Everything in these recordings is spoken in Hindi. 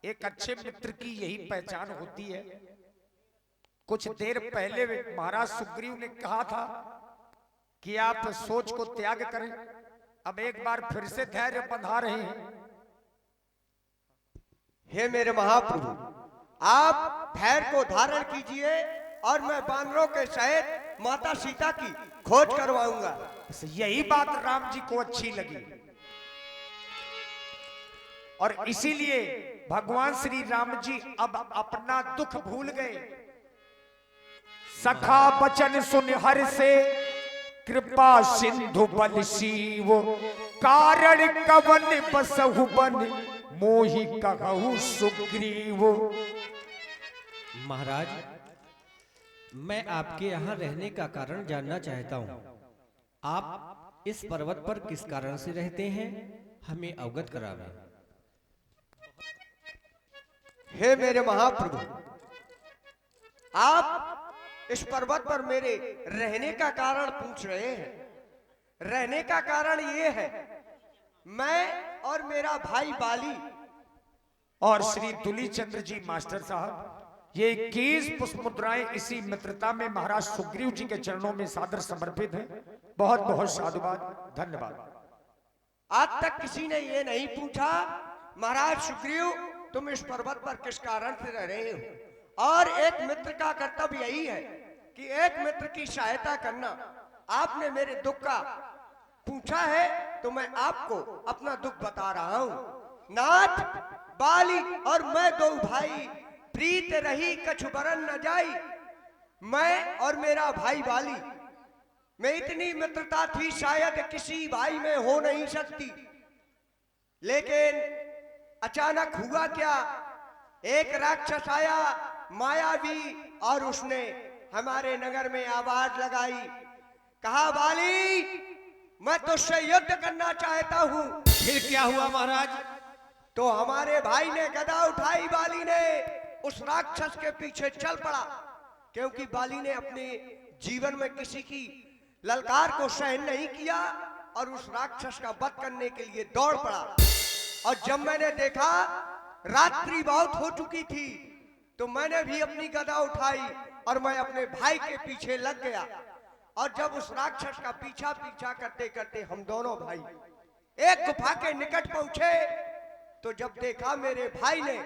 एक अच्छे मित्र की यही पहचान होती है। कुछ देर पहले महाराज सुग्रीव ने कहा था कि आप सोच को त्याग करें, अब एक बार फिर से धैर्य बंधा रहे हैं। हे मेरे महाप्रभु, आप धैर्य को धारण कीजिए और मैं बानरों के सहित माता सीता की खोज करवाऊंगा। यही बात राम जी को अच्छी लगी और इसीलिए भगवान श्री राम जी अब अपना दुख भूल गए। सखा बचन सुन हर से कृपा सिंधु बल शिव, कारण कवन बसहु बन मोहि कहु सुग्रीव। महाराज, मैं आपके यहाँ रहने का कारण जानना चाहता हूँ। आप इस पर्वत पर किस कारण से रहते हैं, हमें अवगत करावें। हे मेरे महाप्रभु, आप इस पर्वत पर मेरे रहने का कारण पूछ रहे हैं। रहने का कारण ये है, मैं और मेरा भाई बाली और श्री तुलीचंद्र जी मास्टर साहब ये 21 पुष्प मुद्राएं इसी मित्रता में महाराज सुग्रीव जी के चरणों में सादर समर्पित हैं। बहुत बहुत साधुवाद, धन्यवाद। आज तक किसी ने ये नहीं पूछा महाराज सुग्रीव तुम इस पर्वत पर किस कारण से रह रहे हो, और एक मित्र का कर्तव्य यही है कि एक मित्र की सहायता करना। आपने मेरे दुख का पूछा है तो मैं आपको अपना दुख बता रहा हूं। नाथ, बाली और मैं दो भाई, प्रीत रही कछु बरन न जाई। मैं और मेरा भाई बाली में इतनी मित्रता थी शायद किसी भाई में हो नहीं सकती, लेकिन अचानक हुआ क्या, एक राक्षस आया मायावी और उसने हमारे नगर में आवाज लगाई, कहा बाली मैं तुझसे युद्ध करना चाहता हूं। फिर क्या हुआ महाराज? तो हमारे भाई ने गदा उठाई, बाली ने उस राक्षस के पीछे चल पड़ा, क्योंकि बाली ने अपने जीवन में किसी की ललकार को सहन नहीं किया और उस राक्षस का वध करने के लिए दौड़ पड़ा। और जब मैंने देखा रात्रि बहुत हो चुकी थी तो मैंने भी अपनी गदा उठाई और मैं अपने भाई के पीछे लग गया। और जब उस राक्षस का पीछा करते करते हम दोनों भाई एक गुफा के निकट पहुंचे तो जब देखा मेरे भाई ने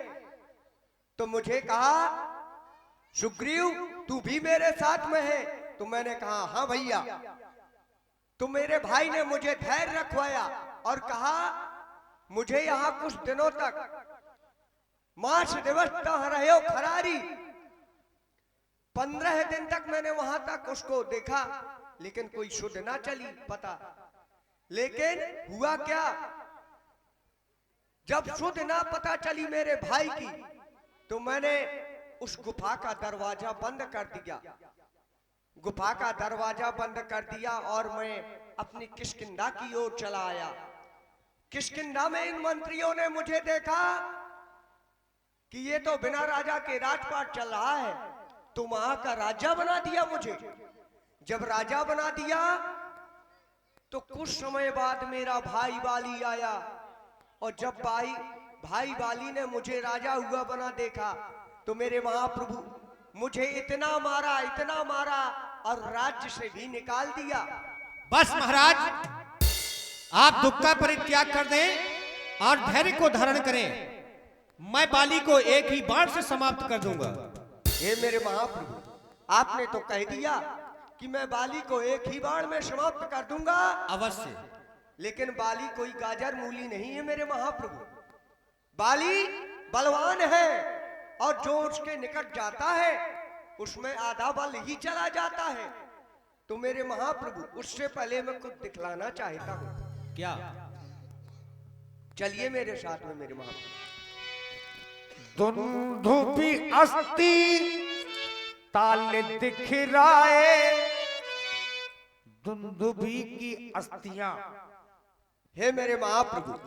तो मुझे कहा, सुग्रीव तू भी मेरे साथ में है? तो मैंने कहा हाँ भैया। तो मेरे भाई ने मुझे धैर्य रखवाया और कहा मुझे यहाँ कुछ दिनों तक मास दिवस तक रहे हो खरारी। 15 दिन तक मैंने वहां तक उसको देखा लेकिन कोई शुद्ध ना चली पता। लेकिन हुआ क्या, जब शुद्ध ना पता चली मेरे भाई की तो मैंने उस गुफा का दरवाजा बंद कर दिया। गुफा का दरवाजा बंद कर दिया और मैं अपनी किष्किंधा की ओर चला आया। किष्किंधा में इन मंत्रियों ने मुझे देखा कि ये तो बिना राजा के राजपाट चल रहा है, तो वहां का राजा बना दिया मुझे। जब राजा बना दिया तो कुछ समय बाद मेरा भाई बाली आया और जब भाई बाली ने मुझे राजा हुआ बना देखा तो मेरे महाप्रभु मुझे इतना मारा और राज्य से भी निकाल दिया। बस महाराज, आप दुख का परित्याग कर दें और धैर्य को धारण करें। मैं बाली को एक ही बाण से समाप्त कर दूंगा। हे मेरे महाप्रभु, आपने तो कह दिया कि मैं बाली को एक ही बाण में समाप्त कर दूंगा। अवश्य। लेकिन बाली कोई गाजर मूली नहीं है मेरे महाप्रभु। बाली बलवान है और जो उसके निकट जाता है उसमें आधा बल ही चला जाता है। तो मेरे महाप्रभु उससे पहले मैं कुछ दिखलाना चाहता हूं। क्या? चलिए मेरे साथ में मेरे महाप्रभु। दुंदुभि अस्ति ताल दिखराए, दुंदुभि की अस्थियां। हे मेरे महाप्रभु,